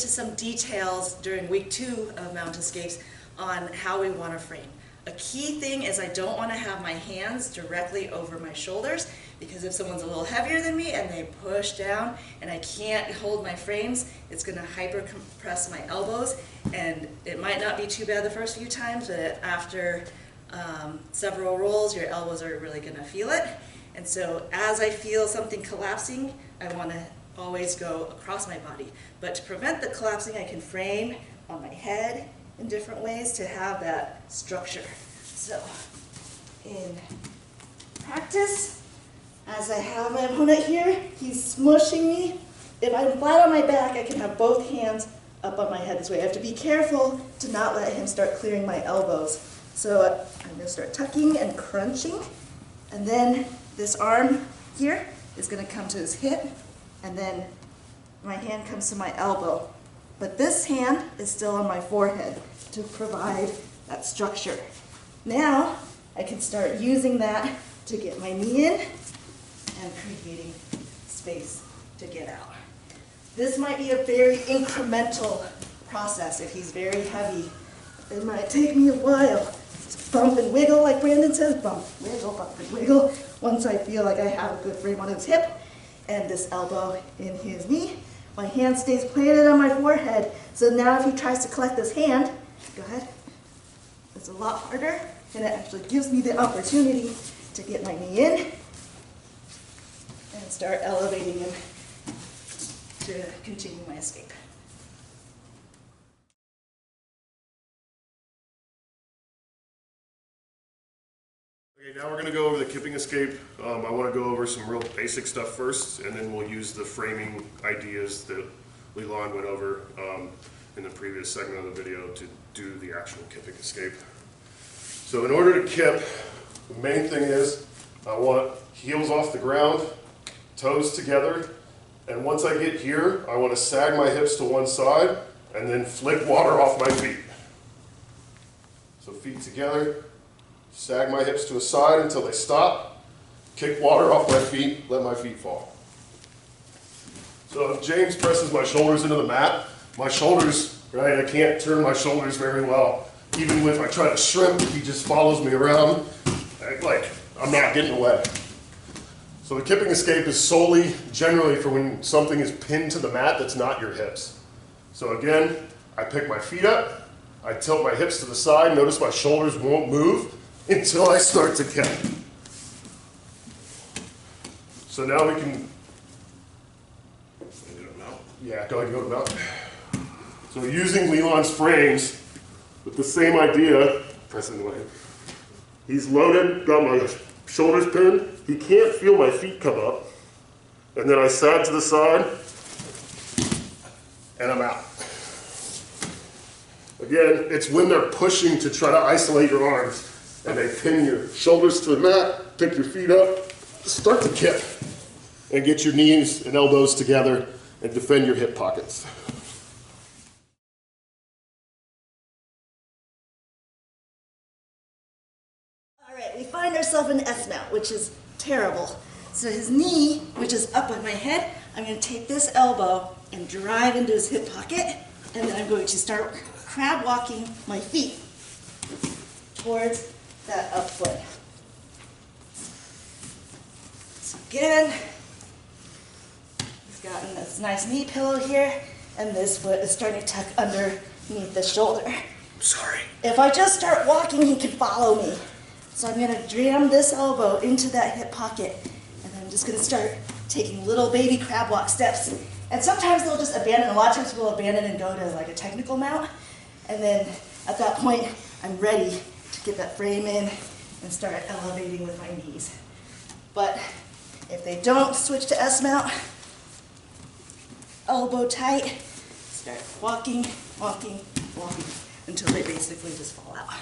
into some details during week 2 of Mountainscapes on how we want to frame. A key thing is I don't want to have my hands directly over my shoulders, because if someone's a little heavier than me and they push down and I can't hold my frames, it's going to hyper compress my elbows, and it might not be too bad the first few times, but after several rolls your elbows are really going to feel it. And so as I feel something collapsing, I want to always go across my body. But to prevent the collapsing, I can frame on my head in different ways to have that structure. So in practice, as I have my opponent here, he's smushing me. If I'm flat on my back, I can have both hands up on my head this way. I have to be careful to not let him start clearing my elbows. So I'm going to start tucking and crunching, and then this arm here is going to come to his hip, and then my hand comes to my elbow. But this hand is still on my forehead to provide that structure. Now I can start using that to get my knee in and creating space to get out. This might be a very incremental process. If he's very heavy, it might take me a while. Just bump and wiggle, like Brandon says, bump and wiggle. Once I feel like I have a good frame on his hip and this elbow in his knee, my hand stays planted on my forehead. So now if he tries to collect this hand, go ahead, it's a lot harder, and it actually gives me the opportunity to get my knee in and start elevating him to continue my escape. Okay, now we're going to go over the kipping escape. I want to go over some real basic stuff first, and then we'll use the framing ideas that Leland went over in the previous segment of the video to do the actual kipping escape. So in order to kip, the main thing is I want heels off the ground, toes together, and once I get here, I want to sag my hips to one side and then flick water off my feet. So feet together. Sag my hips to a side until they stop, kick water off my feet, let my feet fall. So if James presses my shoulders into the mat, my shoulders, right, I can't turn my shoulders very well. Even if I try to shrimp, he just follows me around, like I'm not getting away. So the kipping escape is solely, generally, for when something is pinned to the mat that's not your hips. So again, I pick my feet up, I tilt my hips to the side, notice my shoulders won't move until I start to kip. So now we can, yeah, go ahead and go to the mount. So using Leland's frames with the same idea, pressing away. He's loaded, got my shoulders pinned, he can't feel my feet come up, and then I sag to the side, and I'm out. Again, it's when they're pushing to try to isolate your arms, and they pin your shoulders to the mat, pick your feet up, start to kip, and get your knees and elbows together and defend your hip pockets. All right, we find ourselves in S-mount, which is terrible. So his knee, which is up on my head, I'm going to take this elbow and drive into his hip pocket, and then I'm going to start crab walking my feet towards that up foot. So again, he's gotten this nice knee pillow here, and this foot is starting to tuck underneath the shoulder. Sorry. If I just start walking, he can follow me. So I'm going to jam this elbow into that hip pocket, and I'm just going to start taking little baby crab walk steps. And sometimes they'll just abandon, a lot of times we'll abandon and go to like a technical mount, and then at that point, I'm ready to get that frame in and start elevating with my knees. But if they don't switch to S-mount, elbow tight, start walking, walking, walking until they basically just fall out.